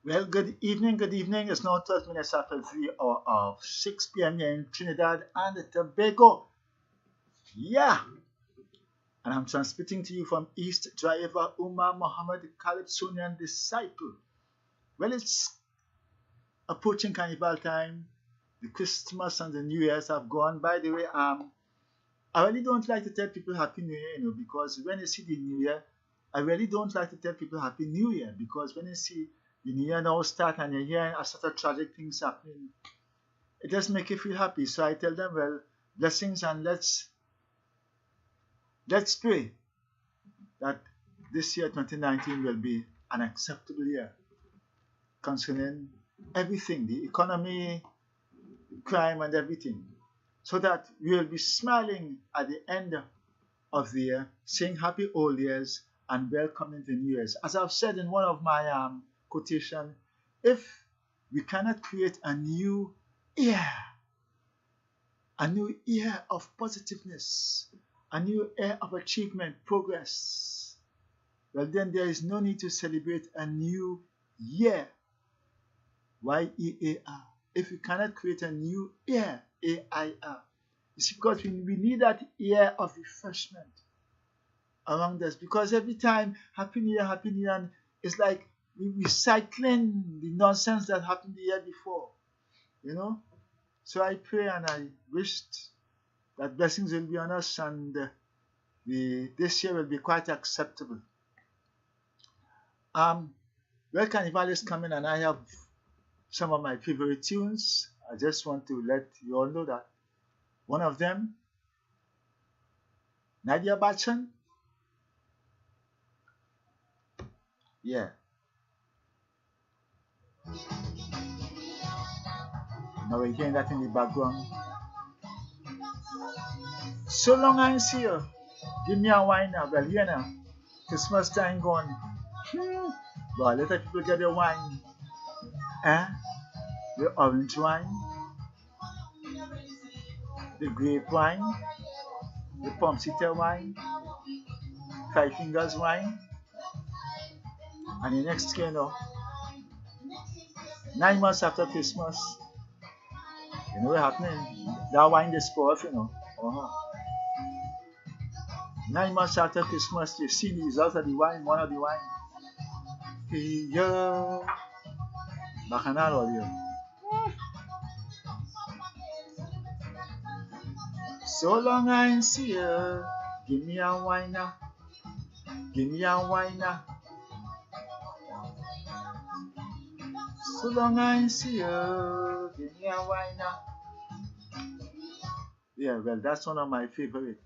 Well, good evening, good evening. It's now 12 minutes after the hour of 6 p.m. here in Trinidad and Tobago. Yeah, and I'm transmitting to you from East Driver Umar Muhammad Calypsonian Disciple. Well, it's approaching Carnival time. The Christmas and the New Year's have gone. By the way, I really don't like to tell people Happy New Year, because when you see the New Year, I really don't like to tell people Happy New Year, because when you see the New Year now start and you hear a sort of tragic things happening, it does make you feel happy. So I tell them, well, blessings, and let's pray that this year 2019 will be an acceptable year concerning everything, the economy, crime and everything, so that we will be smiling at the end of the year, saying happy old years and welcoming the New Year's. As I've said in one of my quotation, if we cannot create a new year of positiveness, a new year of achievement, progress, well then there is no need to celebrate a new year, Y-E-A-R. If we cannot create a new year, A-I-R, it's because we need that year of refreshment around us, because every time Happy New Year, and it's like we recycling the nonsense that happened the year before, So I pray and I wished that blessings will be on us, and this year will be quite acceptable. Well, Carnival is coming, and I have some of my favorite tunes. I just want to let you all know that one of them, Nadia Bachchan, yeah. Now we're hearing that in the background. So long I see you. Give me a wine now. Well, now. Christmas time gone. But let people get their wine. The orange wine, the grape wine, the Pomsita wine, Five Fingers wine, and the next year, 9 months after Christmas, you know what's happening? That wine is pour off, 9 months after Christmas, you've seen the results of the wine, one of the wine. Yeah, Bacchanal audio. So long I see you, give me a wine now, give me a wine now. So long I see you, give me a wine now. Yeah, well, that's one of my favorite.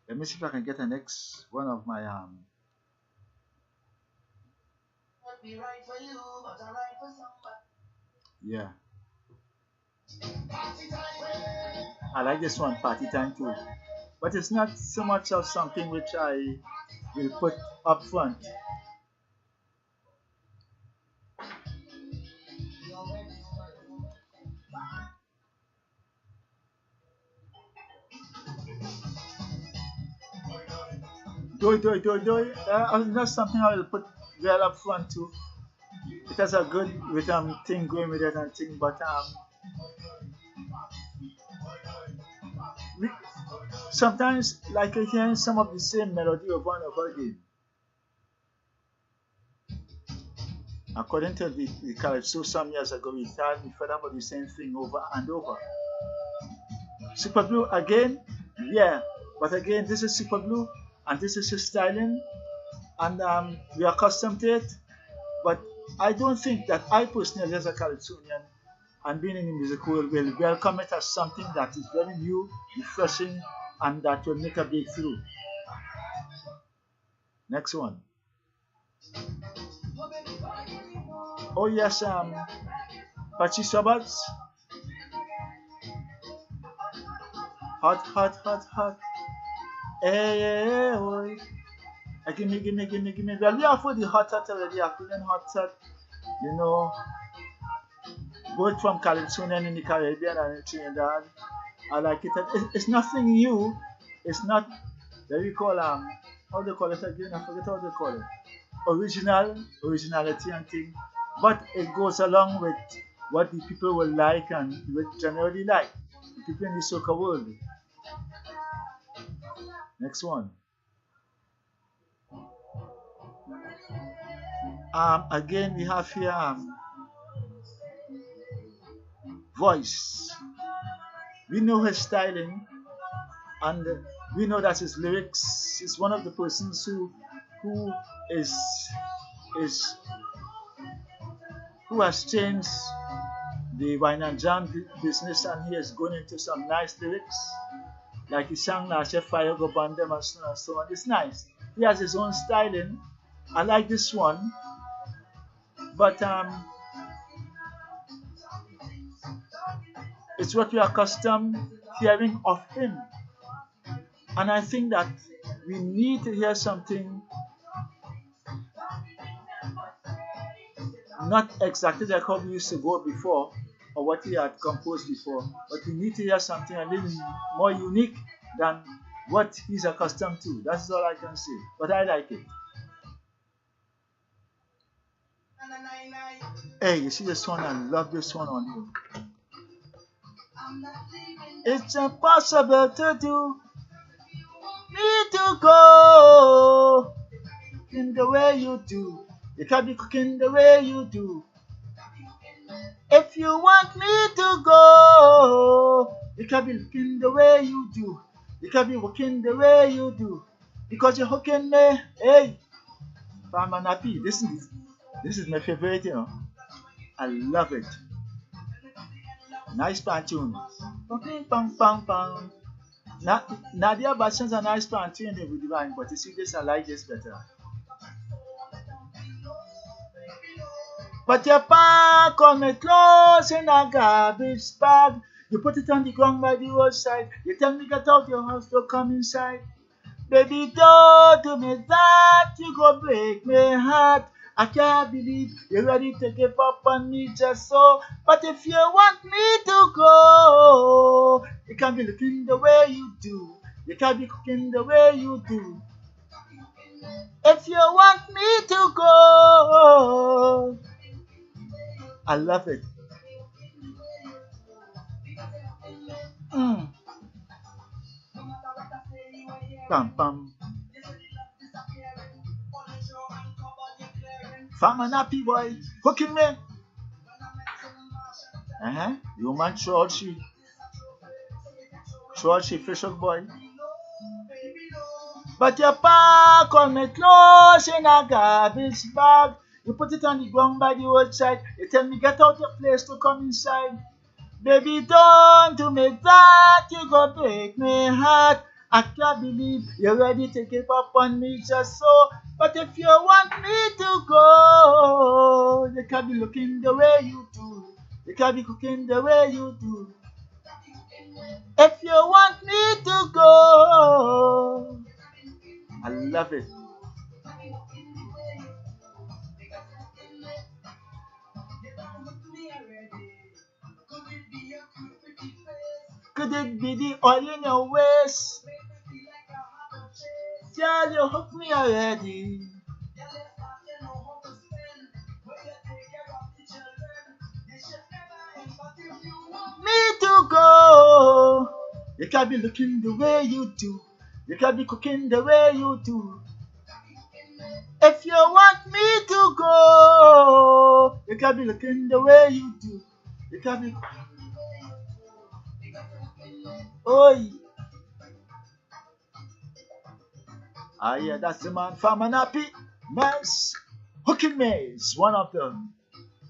Let me see if I can get the next one of my yeah. I like this one, Party Time too. But it's not so much of something which I will put up front. That's something I will put well up front too. It has a good rhythm thing going with it and thing, but sometimes like you're hearing some of the same melody over and over again. According to the Calypso some years ago, we fed up with the same thing over and over. Super Blue again, yeah, but again this is Super Blue and this is his styling, and we are accustomed to it. But I don't think that I personally, as a Calypsonian and being in the music world, will welcome it as something that is very new, refreshing, and that will make a breakthrough. Next one. Oh yes, Patrice Roberts. Hot. Hey, oh. Give me. Well, we are for the hot already. I'm feeling hot, both from California and in the Caribbean and in Trinidad. I like it. It's nothing new. It's not, what we call, how they call it again? I forget how they call it. Originality and thing. but it goes along with what the people will like and will generally like. The people in the soca world. Next one. Again, we have here voice. We know his styling, and we know that his lyrics is one of the persons who is is who has changed the wine and jam business, and he has gone into some nice lyrics. Like he sang last year, Fire Go Burn Them and so on and so on. It's nice. He has his own styling. I like this one, but it's what we are accustomed hearing of him. And I think that we need to hear something not exactly like how we used to go before or what he had composed before, but we need to hear something a little more unique than what he's accustomed to. That's all I can say. But I like it. Hey, you see this one? I love this one on you. It's impossible to do me to go in the way you do. You can't be cooking the way you do. If you want me to go, you can't be looking the way you do. You can't be walking the way you do. Because you're hooking me. Hey, I'm happy. This is my favorite, you know. I love it. Nice pan tune. Pang, pang, pang. Nadia Bastion's a nice pan tune with the line, but you see this, I like this better. But your pa come me close in a garbage bag. You put it on the ground by the roadside. You tell me get out your house to come inside. Baby, don't do me that. You go break my heart. I can't believe you're ready to give up on me just so. But if you want me to go, you can't be looking the way you do. You can't be cooking the way you do. If you want me to go, I love it. Bam, bam. Fam and happy boy, hooking me. You man Churchy fish hook boy. But your pa call me close in a garbage bag. You put it on the ground by the roadside. You tell me get out your place to come inside. Baby, don't do me that. You go break my heart. I can't believe you're ready to give up on me just so. But if you want me to go, you can't be looking the way you do. You can't be cooking the way you do. If you want me to go, I love it. Could it be the oil in your waist? Girl, you hooked me already. Me to go. You can't be looking the way you do. You can't be cooking the way you do. If you want me to go, you can't be looking the way you do. You can't be. Oi. Ah, yeah, that's the man from Manapi. Nice. Hooking Maze, one of the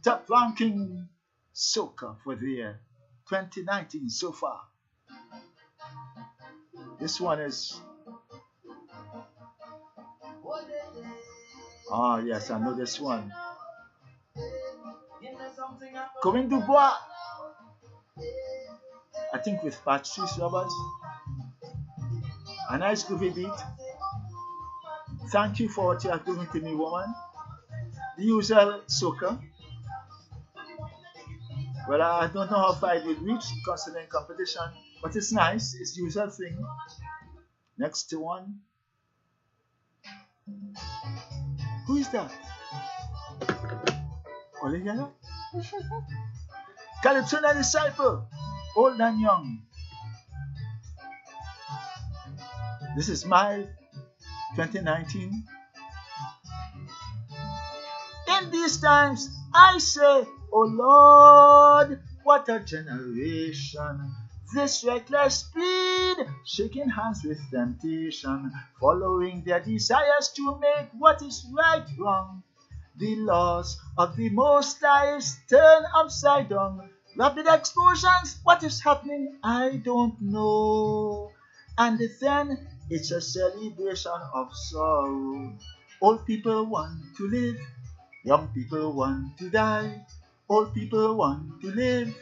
top ranking soca for the year 2019 so far. This one is. Ah, yes, I know this one. Corinne Dubois. I think with Patrice Roberts. A nice groovy beat. Thank you for what you have given to me, woman. The usual soca. Well, I don't know how far it will reach considering competition, but it's nice. It's the usual thing. Next one. Who is that? Only here? Calypsonian disciple, old and young. This is my 2019. In these times, I say, oh Lord, what a generation. This reckless speed, shaking hands with temptation, following their desires to make what is right wrong. The laws of the Most High is turned upside down. Rapid explosions, what is happening? I don't know. And then it's a celebration of sorrow. Old people want to live, young people want to die. Old people want to live,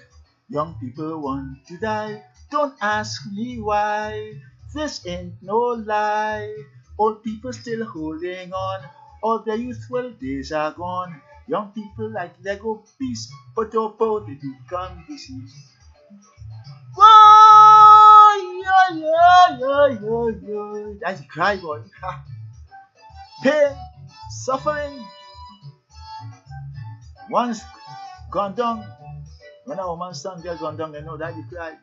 young people want to die. Don't ask me why, this ain't no lie. Old people still holding on, all their youthful days are gone. Young people like Lego piece, but oh, they become deceased. Whoa, yo. That's a cry, boy. Pain, suffering. Once gone down, when a woman's son gets gone down, they know that you cry.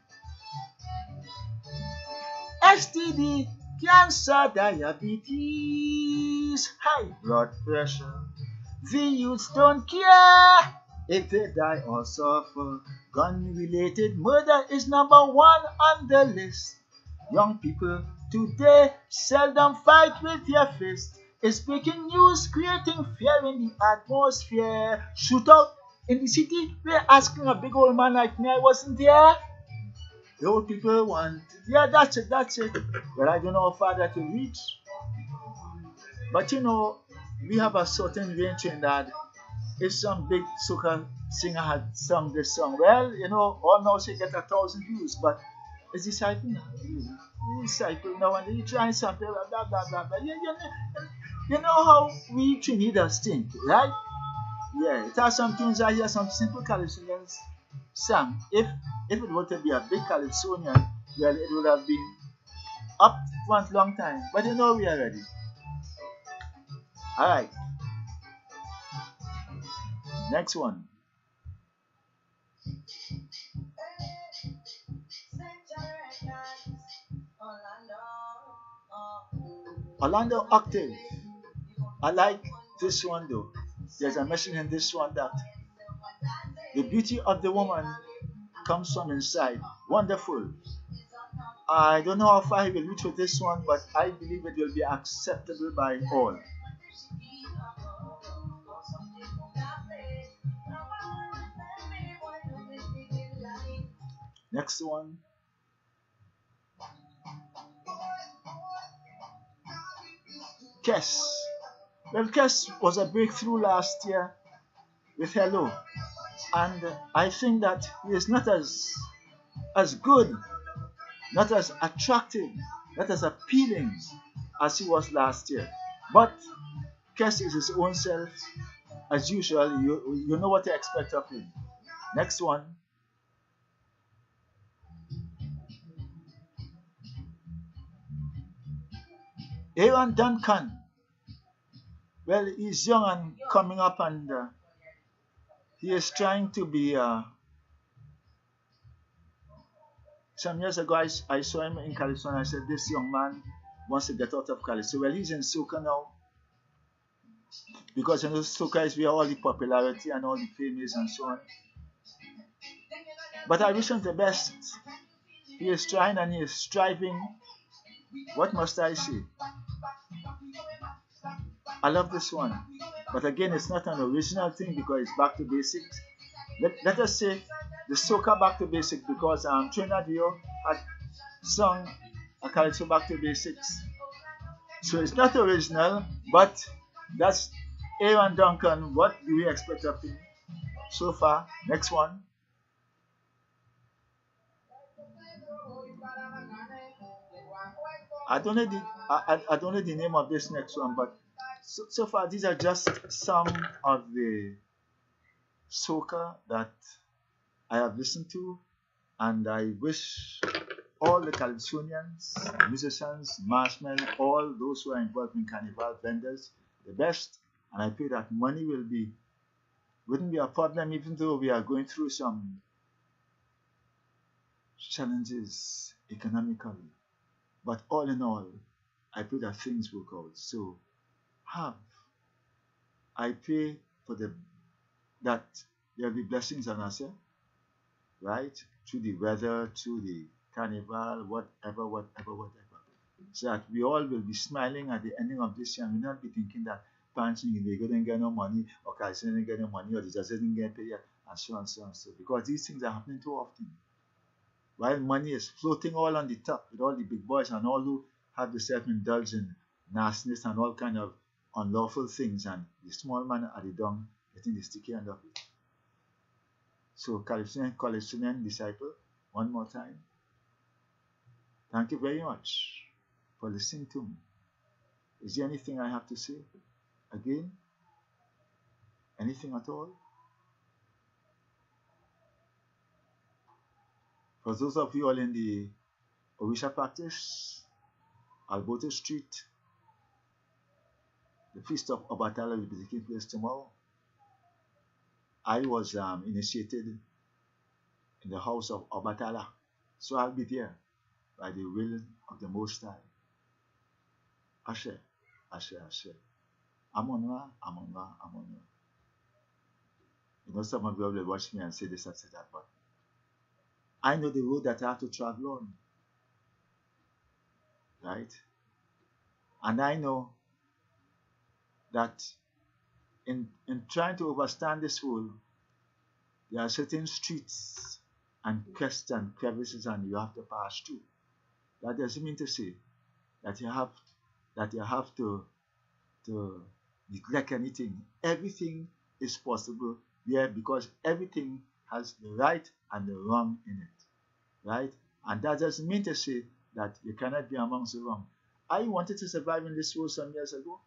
STD, cancer, diabetes, high blood pressure. The youths don't care if they die or suffer. Gun-related murder is number one on the list. Young people today seldom fight with their fists. It's breaking news, creating fear in the atmosphere. Shootout in the city, we're asking a big old man like me, I wasn't there. The old people want, yeah, that's it. But I don't know how far that will reach. But you know, we have a certain range in that if some big soca singer had sung this song, well, you know, all now she get 1,000 views, but it's disciple now. Disciple now, and you try something, blah, blah, blah, blah. You know how we Trinidad think, right? Yeah, it has some tunes I hear, some simple Calypsonians sang. If it were to be a big Calypsonian, well, it would have been up front long time. But you know we are ready. Alright. Next one. Orlando Octave. I like this one though. There's a message in this one that the beauty of the woman comes from inside. Wonderful. I don't know how far he will reach with this one, but I believe it will be acceptable by all. Next one. Kess. Well, Kess was a breakthrough last year with Hello. And I think that he is not as good, not as attractive, not as appealing as he was last year. But Kess is his own self. As usual, you know what to expect of him. Next one. Aaron Duncan. Well, he's young and coming up, and he is trying to be. Some years ago, I saw him in California. I said, this young man wants to get out of California. Well, he's in SOCA now. Because you know, SOCA is where all the popularity and all the fame is and so on. But I wish him the best. He is trying and he is striving. What must I say? I love this one. But again, it's not an original thing because it's back to basics. Let us say the SOCA back to basics because Trinidad had sung a calypso back to basics. So it's not original, but that's Aaron Duncan. What do we expect of him so far? Next one. I don't know the name of this next one, but so far these are just some of the soca that I have listened to, and I wish all the Calypsonians, musicians, marshmallow, all those who are involved in carnival vendors the best, and I pray that money will wouldn't be a problem, even though we are going through some challenges economically. But all in all, I pray that things work out. So I pray for that there will be blessings on us, right? Through the weather, through the carnival, whatever. So that we all will be smiling at the ending of this year and we'll not be thinking that parents they didn't get no money, or guys didn't get no money, or the judges didn't get paid yet, and so on, so on, so. Because these things are happening too often. While money is floating all on the top with all the big boys and all who have themselves indulged in nastiness and all kind of unlawful things, and the small man at the down getting the sticky end of it. So, Californian disciple, one more time, thank you very much for listening to me. Is there anything I have to say? Again? Anything at all? For those of you all in the Orisha practice, Alberta Street, the Feast of Obatala will be taking place tomorrow. I was initiated in the house of Obatala, so I'll be there by the will of the Most High. Ashe, Ashe, Ashe. Amonwa, Amonwa, Amonwa. You know, some of you will watch me and say this and say that, but I know the road that I have to travel on. Right? And I know that in trying to understand this world, there are certain streets and crests and crevices and you have to pass through. That doesn't mean to say that you have to neglect anything. Everything is possible there because everything has the right and the wrong in it. Right? And that doesn't mean to say that you cannot be amongst the wrong. I wanted to survive in this world some years ago.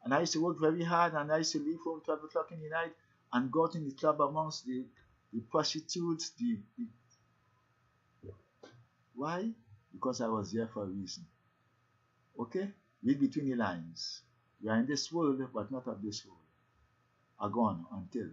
And I used to work very hard and I used to leave home 12 o'clock in the night and go out in the club amongst the prostitutes. Why? Because I was there for a reason. Okay? Read between the lines. We are in this world, but not of this world. Are gone until